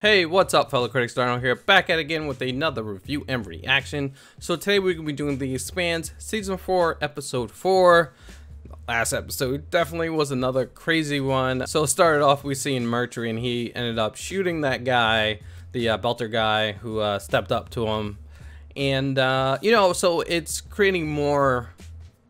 Hey, what's up, fellow critics? Darno here, back at it again with another review and reaction. So today we're going to be doing the Expanse Season 4, Episode 4. Last episode definitely was another crazy one. So it started off, we seen Murtry, and he ended up shooting that guy, the Belter guy who stepped up to him. And, you know, so it's creating more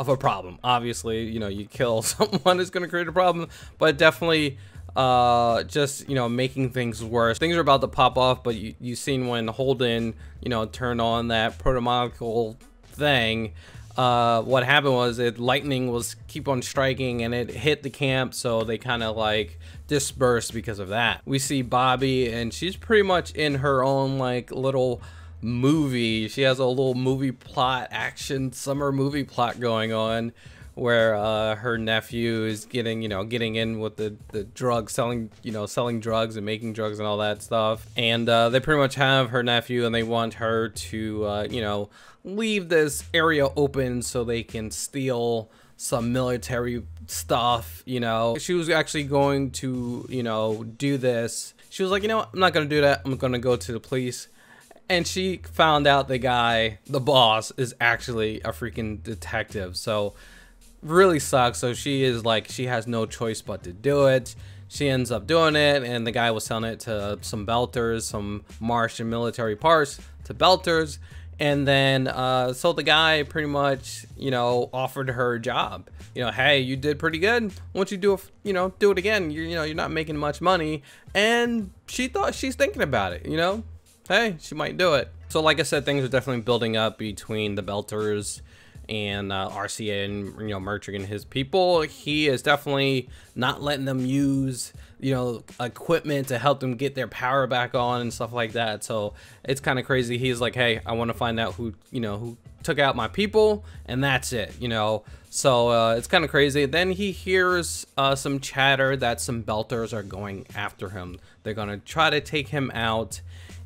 of a problem. Obviously, you know, you kill someone is going to create a problem, but definitely just, you know, making things worse. Things are about to pop off, but you seen when Holden, you know, turned on that protomolecule thing, what happened was lightning was keep on striking and it hit the camp, so they kind of like dispersed because of that. We see Bobbie, and she's pretty much in her own like little movie. She has a little movie plot, action summer movie plot going on, where her nephew is getting in with the drug selling, selling drugs and making drugs and all that stuff. And they pretty much have her nephew, and they want her to leave this area open so they can steal some military stuff. She was actually going to do this. She was like, I'm not gonna do that. I'm gonna go to the police. And she found out the guy, the boss, is actually a freaking detective. So really sucks. So she is like, she has no choice but to do it. She ends up doing it, and the guy was selling it to some Belters, some Martian military parts to Belters. And then so the guy pretty much offered her a job. Hey, you did pretty good, why don't you do it again? You're not making much money. And she's thinking about it. Hey, she might do it. So like I said, things are definitely building up between the Belters and RCA and Murtry and his people. He is definitely not letting them use equipment to help them get their power back on and stuff like that. So it's kind of crazy. He's like, hey, I want to find out who took out my people, and that's it. So it's kind of crazy. Then he hears some chatter that some Belters are going after him. They're gonna try to take him out,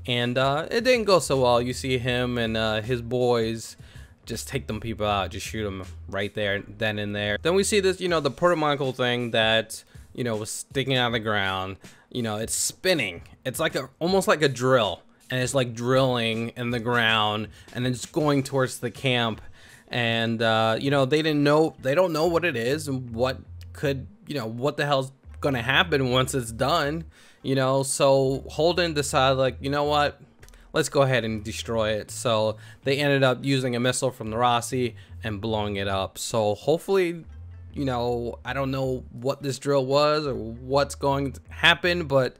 and it didn't go so well. You see him and his boys just take them people out, just shoot them right there, then and there. Then we see this, the protomolecule thing that, was sticking out of the ground. It's spinning. It's like almost like a drill, and it's like drilling in the ground, and then it's going towards the camp. And they don't know what it is and what could, what the hell's gonna happen once it's done. So Holden decided, like, what? Let's go ahead and destroy it. So they ended up using a missile from the Rossi and blowing it up. So hopefully, I don't know what this drill was or what's going to happen, but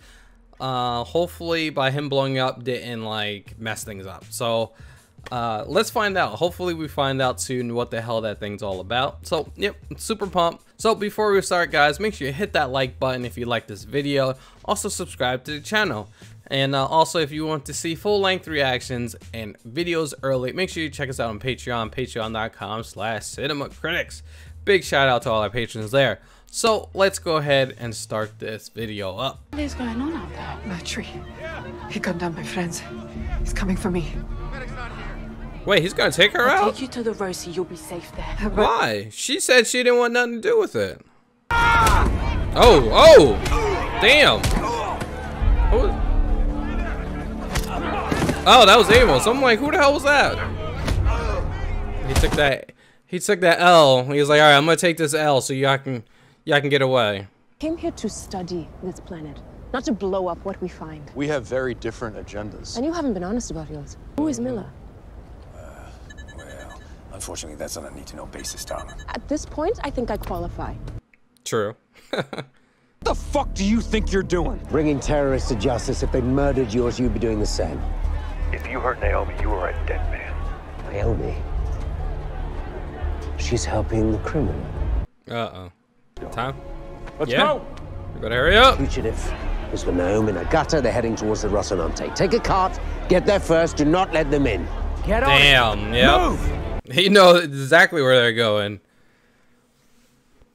hopefully by him blowing up didn't like mess things up. So let's find out. Hopefully we find out soon what the hell that thing's all about. So yep, super pumped. So before we start, guys, make sure you hit that like button if you like this video. Also subscribe to the channel. And also, if you want to see full-length reactions and videos early, make sure you check us out on Patreon, patreon.com/cinemacritics. Big shout out to all our patrons there. So let's go ahead and start this video up. What is going on out there? Murtry. He gunned down my friends. He's coming for me. Wait, he's gonna take her I'll out? take you to the Rosie. You'll be safe there. Why? She said she didn't want nothing to do with it. Oh, damn. Oh, that was Amos. So I'm like, who the hell was that? He took that L. He was like, all right, I'm gonna take this L so y'all can get away. Came here to study this planet, not to blow up what we find. We have very different agendas. And you haven't been honest about yours. Who is Miller? Well, unfortunately, that's on a need-to-know basis, darling. At this point, I think I qualify. True. What the fuck do you think you're doing? Bringing terrorists to justice. If they murdered yours, you'd be doing the same. If you hurt Naomi, you are a dead man. Naomi? She's helping the criminal. Uh-oh. Time? Let's go! We gotta hurry up. Fugitive. Is with Naomi and Agata. They're heading towards the Rocinante. Take a cart. Get there first. Do not let them in. Get on. Damn, yep. Move! He knows exactly where they're going.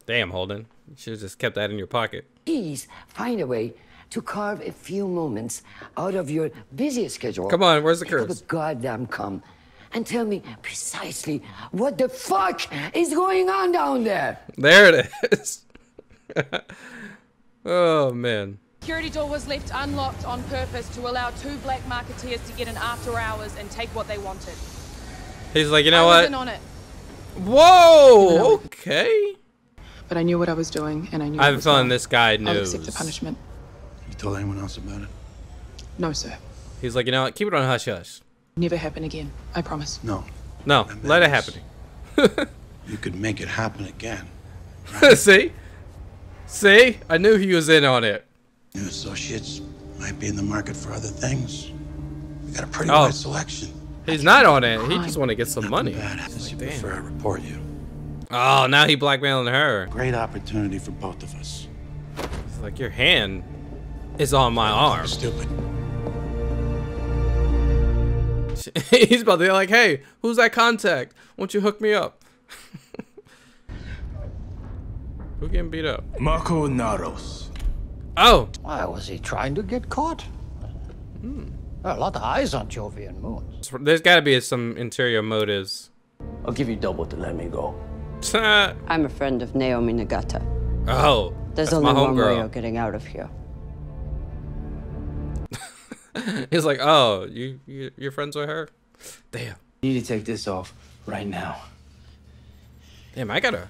Damn, Holden. You should have just kept that in your pocket. Please find a way to carve a few moments out of your busy schedule. Come on, where's the Pick up curse? a goddamn come and tell me precisely what the fuck is going on down there. There it is. Oh, man. Security door was left unlocked on purpose to allow 2 black marketeers to get in after hours and take what they wanted. He's like, you know I what? wasn't on it. Whoa, okay. But I knew what I was doing, and I knew. I have a feeling this guy knows. I'll accept the punishment. You told anyone else about it? No, sir. He's like, you know what? Keep it on hush hush. Never happen again. I promise. No. No, let it happen. You could make it happen again. See? See? I knew he was in on it. New associates might be in the market for other things. We got a pretty wide selection. He's not on it. He just want to get some money. Since you prefer I report you. Oh, now he blackmailing her. Great opportunity for both of us. It's like, your hand is on my arm. Stupid. He's about to be like, hey, who's that contact? Won't you hook me up? Who getting beat up? Marco Naros. Oh. Why was he trying to get caught? There are a lot of eyes on Jovian moons. There's got to be some interior motives. I'll give you double to let me go. I'm a friend of Naomi Nagata. Oh, there's that's only my one way homegirl. of getting out of here. He's like, oh, you're friends with her? Damn. You need to take this off right now. Damn, I gotta.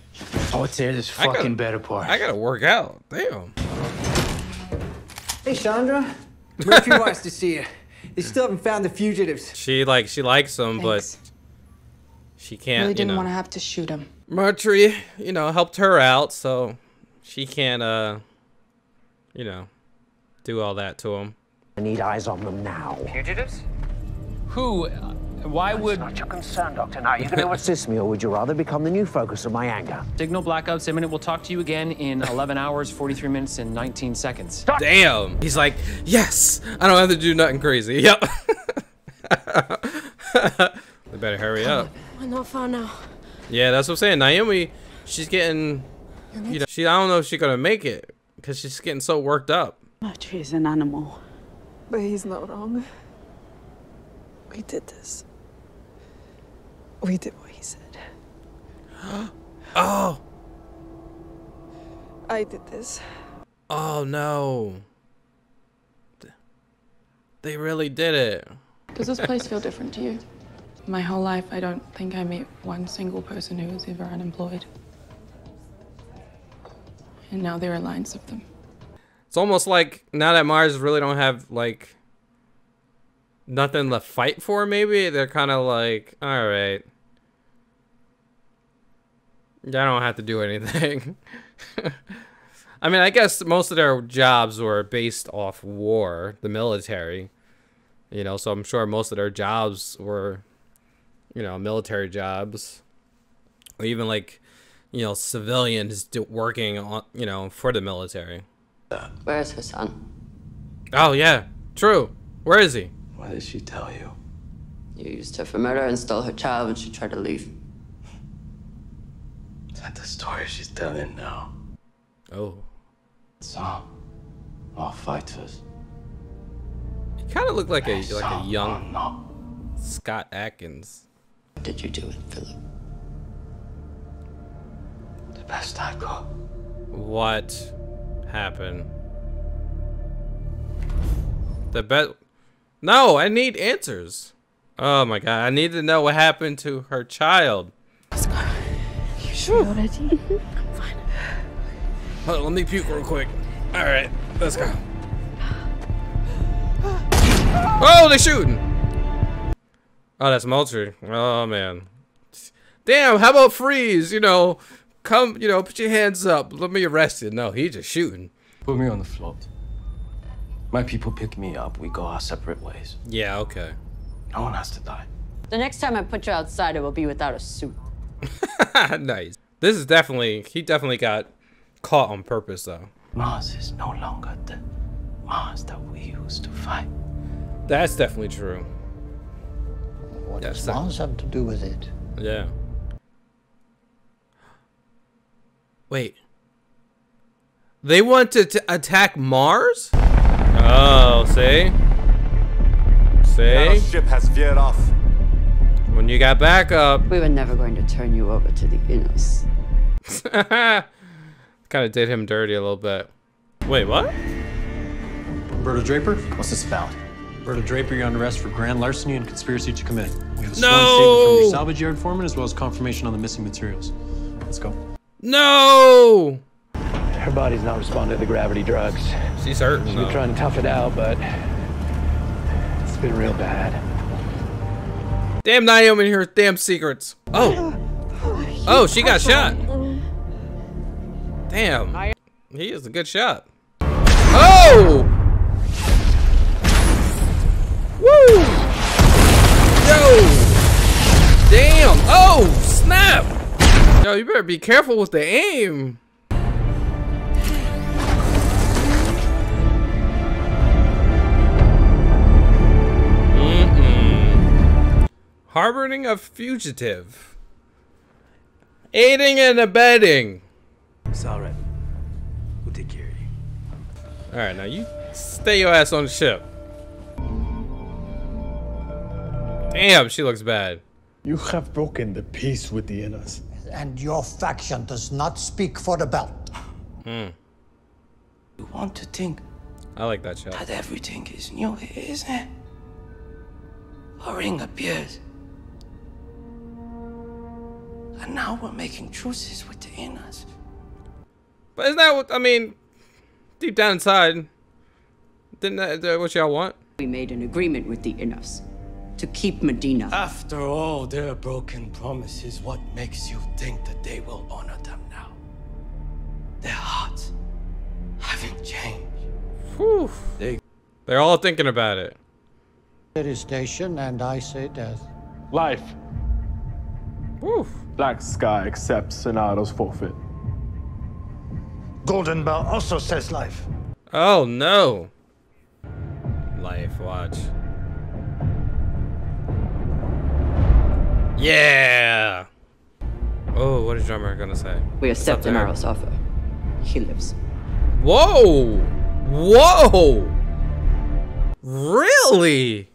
Oh, tear this fucking bed apart. I gotta work out. Damn. Hey, Chandra. Murtry wants to see you. They still haven't found the fugitives. She likes him, Thanks. but she can't. Really didn't you know. want to have to shoot him. Murtry, you know, helped her out, so she can't, you know, do all that to him. I need eyes on them now. Fugitives? Who? Why would... That's not your concern, Doctor. Now, you going to assist me, or would you rather become the new focus of my anger? Signal blackouts imminent. We'll talk to you again in 11 hours, 43 minutes, and 19 seconds. Damn. He's like, yes, I don't have to do nothing crazy. Yep. They better hurry up. We're not far now. Yeah, that's what I'm saying. Naomi, she's getting, you know, I don't know if she's going to make it because she's getting so worked up. Murtry is an animal. But he's not wrong. We did this. We did what he said. Oh. I did this. Oh, no. They really did it. Does this place feel different to you? My whole life, I don't think I met one single person who was ever unemployed. And now there are lines of them. It's almost like now that Mars really don't have, like, nothing to fight for, maybe? They're kind of like, all right. I don't have to do anything. I mean, I guess most of their jobs were based off war, the military. You know, so I'm sure most of their jobs were, you know, military jobs. Or even, like, you know, civilians working on, you know, for the military. Where's her son? Oh, yeah. True. Where is he? What did she tell you? You used her for murder and stole her child when she tried to leave. Is that the story she's telling now? Oh. So, all fighters. He kind of looked like a young Scott Atkins. What did you do it, Philip? The best I could. What happened? The best. No, I need answers. Oh my god, I need to know what happened to her child. You sure already? I'm fine. Hold on, let me puke real quick. All right, let's go. Oh, they're shooting. Oh, that's Murtry. Oh man. Damn, how about freeze? You know, come, you know, put your hands up. Let me arrest you. No, he's just shooting. Put me on the float. My people pick me up. We go our separate ways. Yeah, okay. No one has to die. The next time I put you outside, it will be without a suit. Nice. This is definitely, he definitely got caught on purpose though. Mars is no longer the Mars that we used to fight. That's definitely true. What does Mars have to do with it? Yeah. Wait. They want to attack Mars? Oh, see? See? Ship has veered off. When you got backup. We were never going to turn you over to the Innos. Kind of did him dirty a little bit. Wait, what? Roberta Draper? What's this about? Roberta Draper, you're under arrest for grand larceny and conspiracy to commit. We have a sworn statement from your salvage yard foreman as well as confirmation on the missing materials. Let's go. No! Her body's not responding to the gravity drugs. She's hurting. She's been trying to tough it out, but it's been real bad. Damn Naomi and her damn secrets. Oh. Oh, she got shot. Damn. He is a good shot. Oh! Woo! Yo! Damn! Oh, snap! Yo, you better be careful with the aim. Harboring a fugitive. Aiding and abetting. It's all right. We'll take care of you. All right, now you stay your ass on the ship. Damn, she looks bad. You have broken the peace with the Inners. And your faction does not speak for the belt. You want to think I like that shot. that everything is new, isn't it? A ring appears. And now we're making truces with the Inners. But isn't that what, I mean, deep down inside, didn't that what y'all want? We made an agreement with the Inners to keep Medina. After all their broken promises, what makes you think that they will honor them now? Their hearts haven't changed. Whew. They're all thinking about it. It is station, and I say death. Life. Whew. Black Sky accepts Sonado's forfeit. Golden Bell also says life. Oh no. Life, watch. Yeah. Oh, what is drummer gonna say? We accept Amaro's offer. He lives. Whoa! Whoa! Really?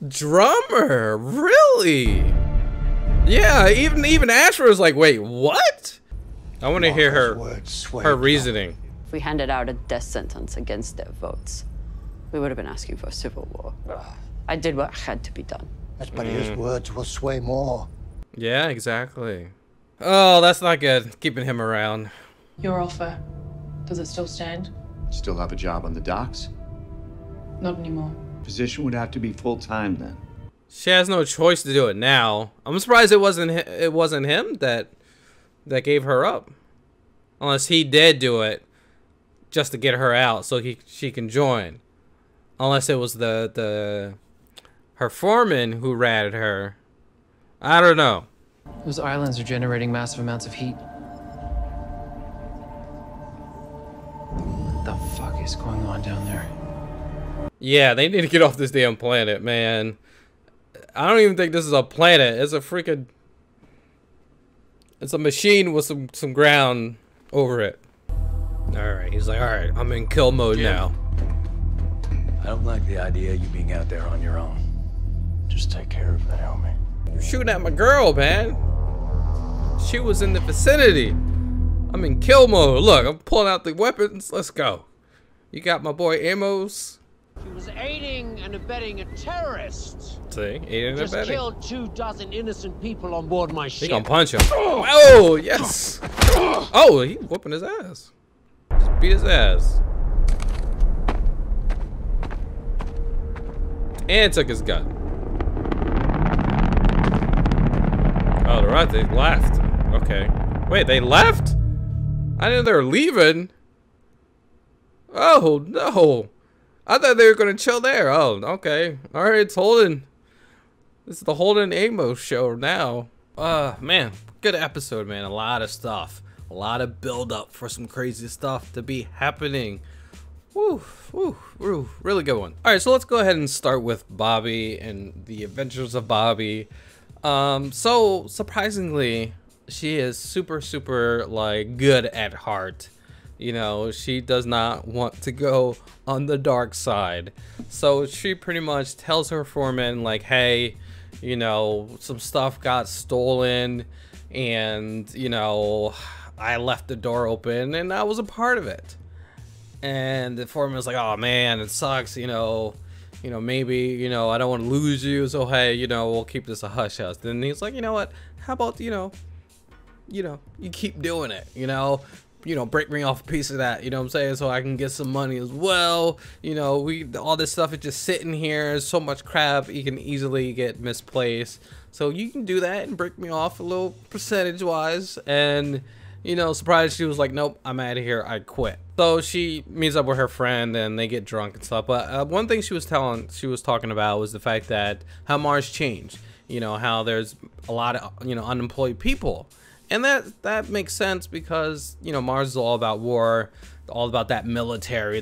Drummer, really? Yeah, even Ashford was like, wait, what? I want to hear her reasoning. If we handed out a death sentence against their votes, we would have been asking for a civil war. I did what had to be done. Yes, but his words will sway more. Yeah, exactly. Oh, that's not good, keeping him around. Your offer, does it still stand? Still have a job on the docks? Not anymore. Position would have to be full-time then. She has no choice to do it now. I'm surprised it wasn't him that gave her up. Unless he did do it just to get her out so she can join. Unless it was her foreman who ratted her. I don't know. Those islands are generating massive amounts of heat. What the fuck is going on down there? Yeah, they need to get off this damn planet, man. I don't even think this is a planet. It's a freaking... It's a machine with some ground over it. Alright, he's like, alright, I'm in kill mode now. I don't like the idea of you being out there on your own. Just take care of Naomi. You're shooting at my girl, man. She was in the vicinity. I'm in kill mode. Look, I'm pulling out the weapons. Let's go. You got my boy Amos. She was aiding and abetting a terrorist. See, aiding and Just abetting. killed 24 innocent people on board my ship. He gonna punch him. Oh, yes. Oh, he whooping his ass. Just beat his ass. And took his gun. Oh, they're right. They left. Okay. Wait, they left? I didn't know they were leaving. Oh, no. I thought they were going to chill there. Oh, okay. All right, it's Holden. This is the Holden Amos show now. Man, good episode, man. A lot of stuff. A lot of build up for some crazy stuff to be happening. Woo, woo, woo. Really good one. All right, so let's go ahead and start with Bobbie and the adventures of Bobbie. So surprisingly, she is super like good at heart. You know, she does not want to go on the dark side. So she pretty much tells her foreman like, hey, you know, some stuff got stolen and, you know, I left the door open and I was a part of it. And the foreman was like, oh man, it sucks, you know, maybe, you know, I don't want to lose you, so hey, you know, we'll keep this a hush house. Then he's like, you know what, how about, you keep doing it, you know, break me off a piece of that, you know what I'm saying, so I can get some money as well. You know, all this stuff is just sitting here. There's so much crap, you can easily get misplaced. So you can do that and break me off a little percentage-wise. And, you know, surprised she was like, nope, I'm out of here, I quit. So she meets up with her friend and they get drunk and stuff. But one thing she was talking about was the fact that how Mars changed. You know, how there's a lot of, you know, unemployed people. And that makes sense because, you know, Mars is all about war, all about that military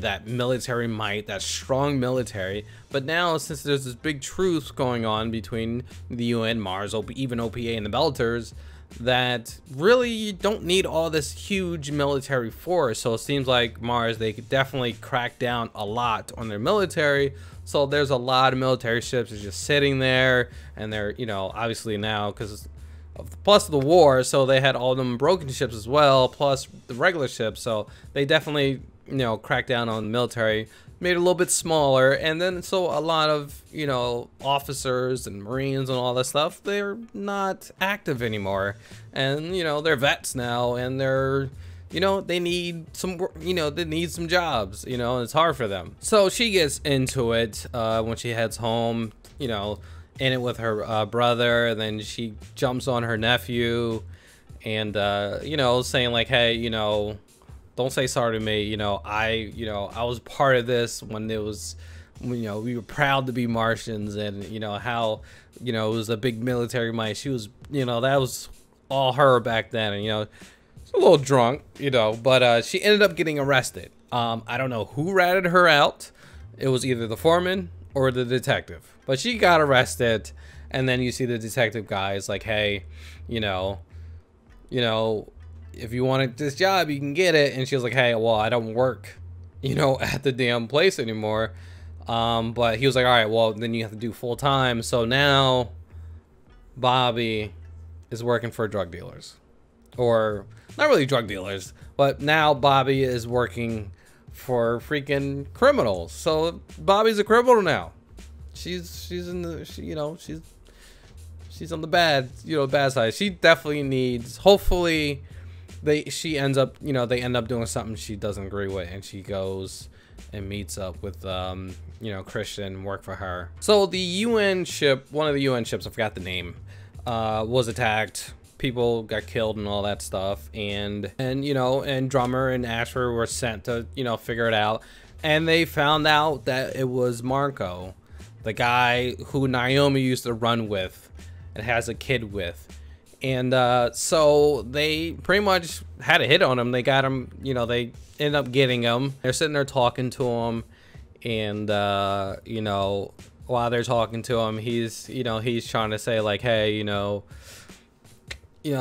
might, that strong military. But now, since there's this big truce going on between the UN, Mars, even OPA and the Belters, that really you don't need all this huge military force. So it seems like Mars, they could definitely crack down a lot on their military. So there's a lot of military ships that's just sitting there, and they're, you know, obviously now because plus the war, so they had all them broken ships as well, plus the regular ships. So they definitely, you know, cracked down on the military, made it a little bit smaller. And then so a lot of, you know, officers and Marines and all that stuff, they're not active anymore. And, you know, they're vets now, and they're, you know, they need some, you know, they need some jobs, you know, and it's hard for them. So she gets into it when she heads home, you know, in it with her brother, and then she jumps on her nephew and you know, saying like, hey, you know, don't say sorry to me, you know, I was part of this when it was, you know, we were proud to be Martians, and you know how, you know, it was a big military might. She was, you know, that was all her back then. And you know, she's a little drunk, you know, but she ended up getting arrested. I don't know who ratted her out. It was either the foreman or the detective, but she got arrested. And then you see the detective guy is like, hey, you know, if you wanted this job, you can get it. And she was like, hey, well, I don't work, you know, at the damn place anymore. But he was like, all right, well, then you have to do full time. So now Bobbie is working for drug dealers, or not really drug dealers, but now Bobbie is working for freaking criminals. So Bobbie's a criminal now. She's in the, you know, she's on the bad, you know, bad side. She definitely needs, hopefully she ends up, you know, they end up doing something she doesn't agree with, and she goes and meets up with you know, Christian, work for her. So the UN ship, one of the UN ships, I forgot the name, was attacked. People got killed and all that stuff, and you know, and Drummer and Ashford were sent to, you know, figure it out. And they found out that it was Marco, the guy who Naomi used to run with and has a kid with. And so they pretty much had a hit on him. They got him, you know, they ended up getting him. They're sitting there talking to him, and you know, while they're talking to him, he's, you know, he's trying to say like, hey, you know, this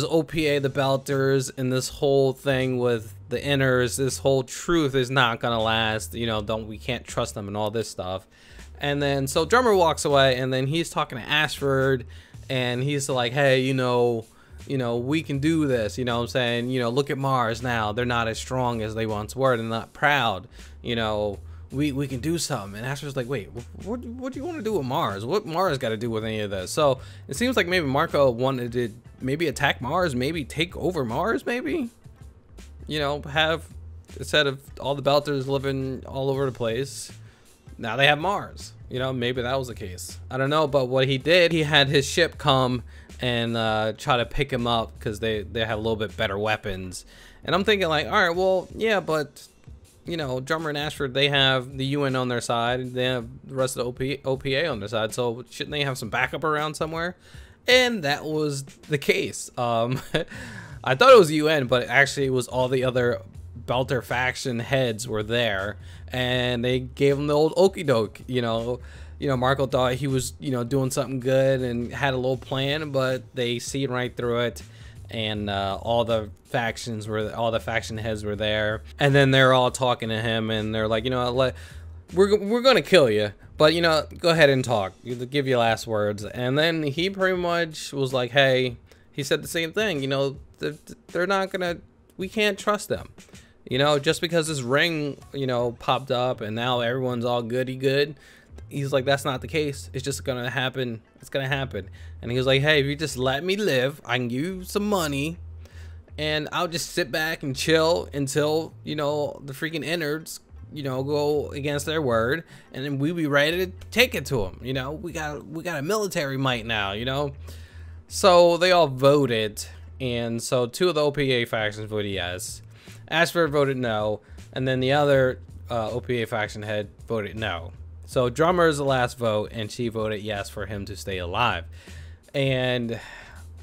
OPA, the Belters, and this whole thing with the inners, this whole truth is not gonna last. You know, we can't trust them and all this stuff. And then so Drummer walks away, and then he's talking to Ashford, and he's like, hey, you know, we can do this. You know what I'm saying? You know, look at Mars now. They're not as strong as they once were. They're not proud. You know, we can do something. And Ashford's like, wait, what do you want to do with Mars? What Mars got to do with any of this? So it seems like maybe Marco wanted to maybe attack Mars, maybe take over Mars, maybe, you know, have, instead of all the Belters living all over the place, now they have Mars. You know, maybe that was the case. I don't know. But what he did, he had his ship come and try to pick him up because they have a little bit better weapons. And I'm thinking like, all right, well, yeah, but you know, Drummer and Ashford, they have the UN on their side, they have the rest of the OPA on their side, so shouldn't they have some backup around somewhere? And that was the case. I thought it was the UN, but actually it was all the other Belter faction heads were there, and they gave him the old okie doke. You know, Marco thought he was, you know, doing something good and had a little plan, but they see right through it. And all the faction heads were there, and then they're all talking to him, and they're like, you know, we're gonna kill you, but you know, go ahead and talk. Give your last words. And then he pretty much was like, hey, he said the same thing. You know, they're not gonna, we can't trust them. You know, just because this ring, you know, popped up and now everyone's all goody good. He's like, that's not the case. It's just gonna happen. It's gonna happen. And he was like, hey, if you just let me live, I can give you some money and I'll just sit back and chill until, you know, the freaking innards, you know, go against their word, and then we be ready to take it to them. You know, we got a military might now, you know. So they all voted, and so 2 of the OPA factions voted yes. Ashford voted no, and then the other OPA faction head voted no. So Drummer is the last vote, and she voted yes for him to stay alive. And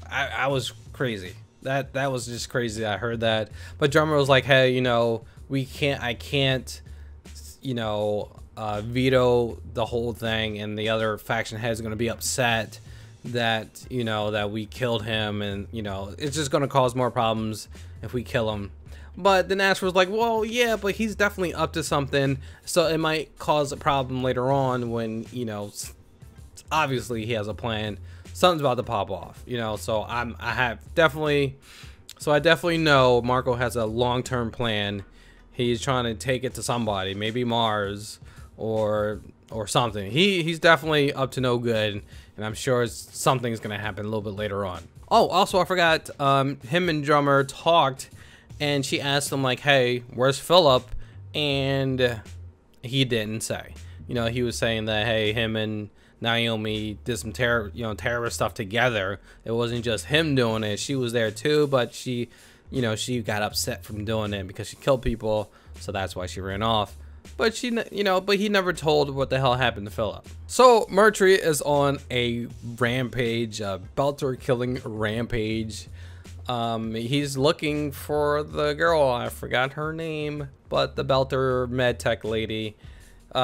I was crazy. That was just crazy. I heard that, but Drummer was like, hey, you know, I can't, you know, veto the whole thing, and the other faction head is going to be upset that, you know, that we killed him, and, you know, it's just going to cause more problems if we kill him. But then Ashford was like, well, yeah, but he's definitely up to something, so it might cause a problem later on when, you know, obviously he has a plan. Something's about to pop off, you know. So I definitely know Marco has a long-term plan. He's trying to take it to somebody, maybe Mars or something. He's definitely up to no good, and I'm sure something's gonna happen a little bit later on. Oh, also I forgot, him and Drummer talked, and she asked him like, hey, where's Philip? And he didn't say. You know, he was saying that, hey, him and Naomi did some terrorist stuff together. It wasn't just him doing it. She was there too, but she, you know, she got upset from doing it because she killed people, so that's why she ran off. But she, you know, but he never told what the hell happened to Philip. So Murtry is on a rampage, a Belter killing rampage. He's looking for the girl, I forgot her name, but the Belter medtech lady.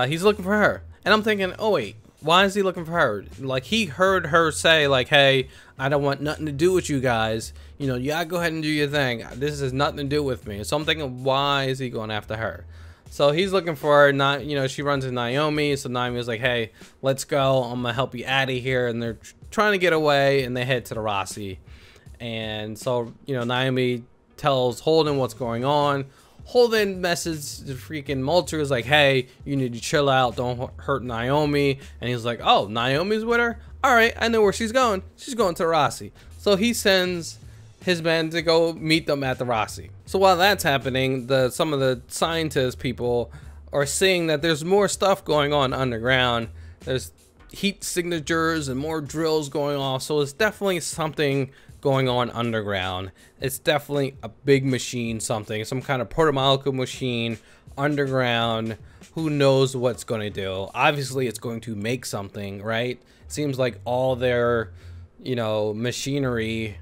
He's looking for her, and I'm thinking, oh wait, why is he looking for her? Like, he heard her say like, hey, I don't want nothing to do with you guys, you know, you gotta go ahead and do your thing, this has nothing to do with me. So I'm thinking, why is he going after her? So he's looking for her. Not, you know, she runs to Naomi, so Naomi was like, hey, let's go, I'm gonna help you out of here. And they're trying to get away, and they head to the Rossi. And so, you know, Naomi tells Holden what's going on. Holden messages the freaking Murtry, is like, hey, you need to chill out, don't hurt Naomi. And he's like, oh, Naomi's with her? All right, I know where she's going. She's going to Rossi. So he sends his men to go meet them at the Rossi. So while that's happening, some of the scientist people are seeing that there's more stuff going on underground. There's heat signatures and more drills going off. So it's definitely something going on underground. It's definitely a big machine, some kind of proto-molecule machine underground. Who knows what's going to do? Obviously it's going to make something, right? It seems like all their, you know, machinery,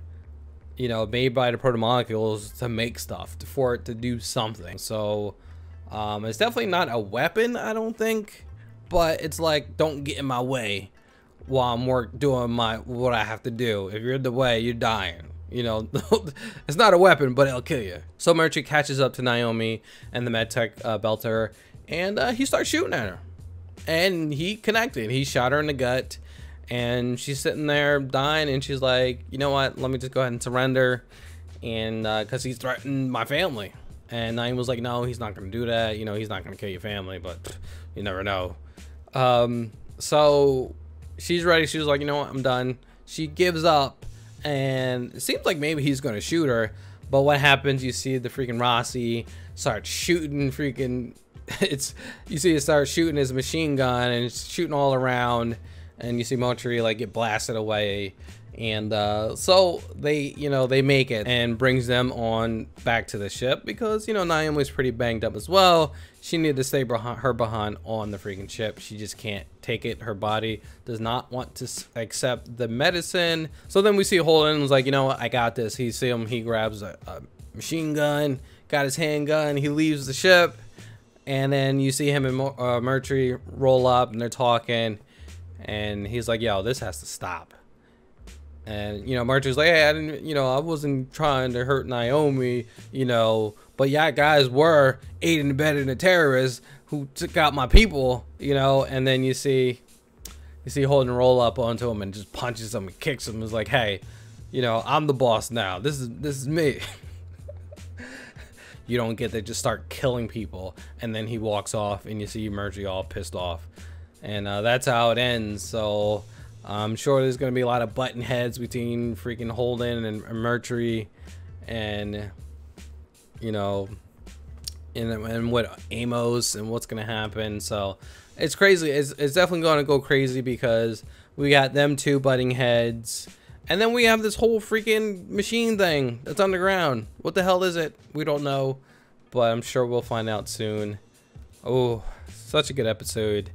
you know, made by the proto-molecules to make stuff, for it to do something. So it's definitely not a weapon, I don't think, but it's like, don't get in my way while I'm doing what I have to do. If you're in the way, you're dying. You know, it's not a weapon, but it'll kill you. So Murtry catches up to Naomi and the medtech Belter, and he starts shooting at her. And he connected. He shot her in the gut, and she's sitting there dying, and she's like, you know what? Let me just go ahead and surrender, and because he's threatened my family. And Naomi was like, no, he's not gonna do that. You know, he's not gonna kill your family, but you never know. So she's ready. She was like, you know what, I'm done. She gives up, and it seems like maybe he's gonna shoot her, but what happens, you see the freaking Rossi start shooting freaking you see it start shooting his machine gun, and it's shooting all around, and you see Murtry like get blasted away. And so they, you know, they make it, and brings them on back to the ship, because, you know, Naomi's pretty banged up as well. She needed to stay behind on the freaking ship. She just can't take it. Her body does not want to accept the medicine. So then we see Holden was like, you know what, I got this. He see him, he grabs a machine gun, got his handgun, he leaves the ship, and then you see him and Murtry roll up, and they're talking, and he's like, yo, this has to stop. And, you know, Murtry's like, hey, I didn't, you know, I wasn't trying to hurt Naomi, you know, but yeah, guys were aiding and abetting the terrorists who took out my people, you know. And then you see Holden roll up onto him and just punches him and kicks him. It's like, hey, You know, I'm the boss now. This is me. You don't get to just start killing people, and then he walks off, and you see Murtry all pissed off, and that's how it ends. So I'm sure there's gonna be a lot of button heads between freaking Holden and Murtry, and you know, and what Amos and what's gonna happen. So it's crazy. It's definitely gonna go crazy because we got them two butting heads. And then we have this whole freaking machine thing that's underground. What the hell is it? We don't know, but I'm sure we'll find out soon. Oh, such a good episode.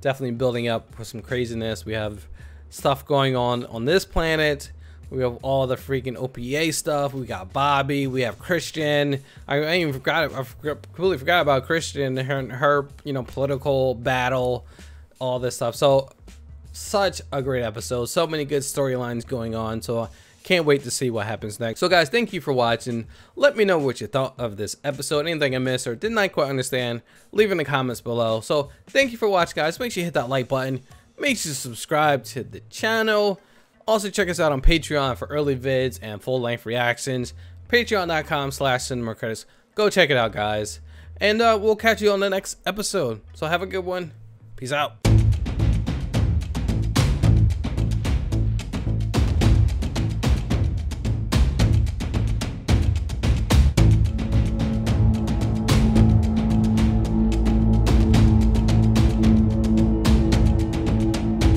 Definitely building up with some craziness. We have stuff going on this planet. We have all the freaking OPA stuff. We got Bobbie. We have Christian. I even forgot. I completely forgot about Christian and her you know, political battle, all this stuff. So such a great episode, so many good storylines going on, so can't wait to see what happens next. So guys, thank you for watching. Let me know what you thought of this episode, anything I missed or didn't quite understand, leave in the comments below. So thank you for watching, guys. Make sure you hit that like button, make sure you subscribe to the channel. Also check us out on Patreon for early vids and full-length reactions. Patreon.com/cinemacredits. Go check it out, guys, and we'll catch you on the next episode. So have a good one. Peace out.